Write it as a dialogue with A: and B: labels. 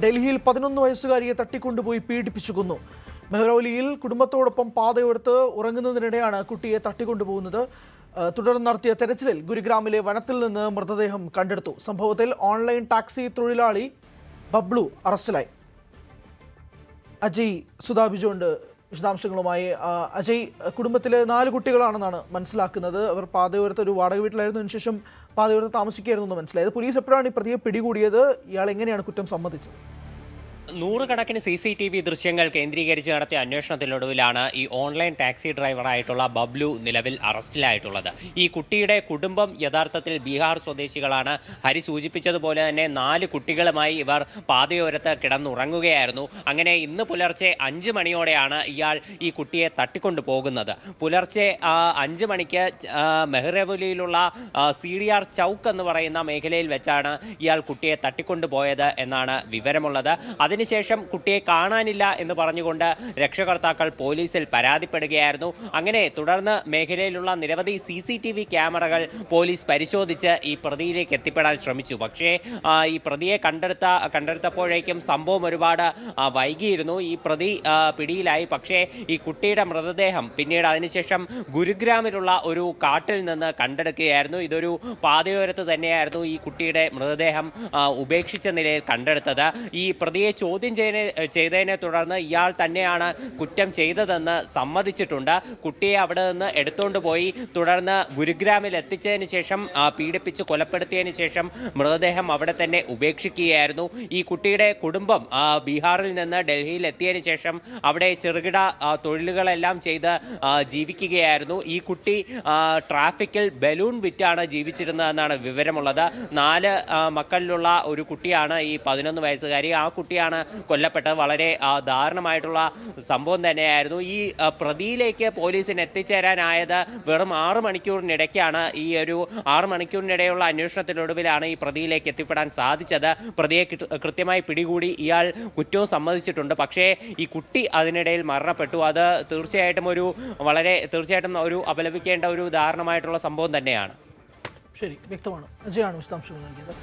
A: ഡൽഹിയിൽ 11 വയസ്സുകാരിയെ തട്ടിക്കൊണ്ടുപോയി പീഡിപ്പിച്ചു കൊന്നു. മെഹ്റൗലിയിൽ കുടുംബത്തോടൊപ്പം പാതയോരത്ത് ഉറങ്ങുന്നതിനിടെയാണ് കുട്ടിയെ തട്ടിക്കൊണ്ടുപോകുന്നത്. തുടർന്ന് നടത്തിയ തെരച്ചിലിൽ ഗുരുഗ്രാമിലെ വനത്തിൽ നിന്ന് മൃതദേഹം കണ്ടെടുത്തു. സംഭവത്തിൽ ഓൺലൈൻ ടാക്സി തൊഴിലാളി ബബ്ലു അറസ്റ്റിലായി. അജയ് സുധാബിജുണ്ട് വിശദാംശങ്ങളുമായി. അജയ്, കുടുംബത്തിലെ 4 കുട്ടികളാണെന്നാണ് മനസ്സിലാക്കുന്നത്. അവർ പാതയോരത്ത് ഒരു വാടക വീട്ടിലായിരുന്നു. അതിനുശേഷം പാതയോരത്ത് താമസിക്കുകയായിരുന്നു എന്ന് മനസ്സിലായത്. പോലീസ് എപ്പോഴാണ് ഈ പ്രതിയെ പിടികൂടിയത്? ഇയാൾ എങ്ങനെയാണ് കുറ്റം സമ്മതിച്ചത്?
B: നൂറുകണക്കിന് CCTV ദൃശ്യങ്ങൾ കേന്ദ്രീകരിച്ച് നടത്തിയ അന്വേഷണത്തിനൊടുവിലാണ് ഈ ഓൺലൈൻ ടാക്സി ഡ്രൈവറായിട്ടുള്ള ബബ്ലു നിലവിൽ അറസ്റ്റിലായിട്ടുള്ളത്. ഈ കുട്ടിയുടെ കുടുംബം യഥാർത്ഥത്തിൽ ബീഹാർ സ്വദേശികളാണ്. ഹരി സൂചിപ്പിച്ചതുപോലെ തന്നെ 4 കുട്ടികളുമായി ഇവർ പാതയോരത്ത് കിടന്നുറങ്ങുകയായിരുന്നു. അങ്ങനെ ഇന്ന് പുലർച്ചെ 5 മണിയോടെയാണ് ഇയാൾ ഈ കുട്ടിയെ തട്ടിക്കൊണ്ടു പോകുന്നത്. പുലർച്ചെ 5 മണിക്ക് മെഹ്റൗലിയിലുള്ള CDR ചൗക്ക് എന്ന് പറയുന്ന മേഖലയിൽ വെച്ചാണ് ഇയാൾ കുട്ടിയെ തട്ടിക്കൊണ്ടുപോയത് എന്നാണ് വിവരമുള്ളത്. അതിനുശേഷം കുട്ടിയെ കാണാനില്ല എന്ന് പറഞ്ഞുകൊണ്ട് രക്ഷകർത്താക്കൾ പോലീസിൽ പരാതിപ്പെടുകയായിരുന്നു. അങ്ങനെ തുടർന്ന് മേഖലയിലുള്ള നിരവധി CCTV ക്യാമറകൾ പോലീസ് പരിശോധിച്ച് ഈ പ്രതിയിലേക്ക് എത്തിപ്പെടാൻ ശ്രമിച്ചു. പക്ഷേ ഈ പ്രതിയെ കണ്ടെടുത്തപ്പോഴേക്കും സംഭവം ഒരുപാട് വൈകിയിരുന്നു. ഈ പ്രതി പിടിയിലായി. പക്ഷേ ഈ കുട്ടിയുടെ മൃതദേഹം പിന്നീട് അതിനുശേഷം ഗുരുഗ്രാമിലുള്ള ഒരു കാട്ടിൽ നിന്ന് കണ്ടെടുക്കുകയായിരുന്നു. ഇതൊരു പാതയോരത്ത് തന്നെയായിരുന്നു ഈ കുട്ടിയുടെ മൃതദേഹം ഉപേക്ഷിച്ച നിലയിൽ കണ്ടെടുത്തത്. ഈ പ്രതിയെ ചോദ്യം ചെയ്തതിനെ തുടർന്ന് ഇയാൾ തന്നെയാണ് കുറ്റം ചെയ്തതെന്ന് സമ്മതിച്ചിട്ടുണ്ട്. കുട്ടിയെ അവിടെ നിന്ന് എടുത്തുകൊണ്ട് പോയി തുടർന്ന് ഗുരുഗ്രാമിൽ എത്തിച്ചതിന് ശേഷം പീഡിപ്പിച്ച് കൊലപ്പെടുത്തിയതിന് ശേഷം മൃതദേഹം അവിടെ തന്നെ ഉപേക്ഷിക്കുകയായിരുന്നു. ഈ കുട്ടിയുടെ കുടുംബം ബീഹാറിൽ നിന്ന് ഡൽഹിയിൽ എത്തിയതിന് ശേഷം അവിടെ ചെറുകിട തൊഴിലുകളെല്ലാം ചെയ്ത് ജീവിക്കുകയായിരുന്നു. ഈ കുട്ടി ട്രാഫിക്കിൽ ബലൂൺ വിറ്റാണ് ജീവിച്ചിരുന്നതെന്നാണ് വിവരമുള്ളത്. 4 മക്കളിലുള്ള ഒരു കുട്ടിയാണ് ഈ 11 വയസ്സുകാരി. ആ കുട്ടിയാണ് കൊല്ലപ്പെട്ടത്. വളരെ ദാരുണമായിട്ടുള്ള സംഭവം തന്നെയായിരുന്നു. ഈ പ്രതിയിലേക്ക് പോലീസിന് എത്തിച്ചേരാനായത് വെറും 6 മണിക്കൂറിനിടയ്ക്കാണ്. ഈ ഒരു 6 മണിക്കൂറിനിടെയുള്ള അന്വേഷണത്തിനൊടുവിലാണ് ഈ പ്രതിയിലേക്ക് എത്തിപ്പെടാൻ സാധിച്ചത്. പ്രതിയെ കൃത്യമായി പിടികൂടി. ഇയാൾ കുറ്റവും സമ്മതിച്ചിട്ടുണ്ട്. പക്ഷേ ഈ കുട്ടി അതിനിടയിൽ മരണപ്പെട്ടു. അത് തീർച്ചയായിട്ടും ഒരു അപലപിക്കേണ്ട ഒരു ദാരുണമായിട്ടുള്ള സംഭവം തന്നെയാണ്.
A: ശരി, വ്യക്തമാണ്. അജയാണ് വിശദാംശങ്ങൾ നൽകിയത്.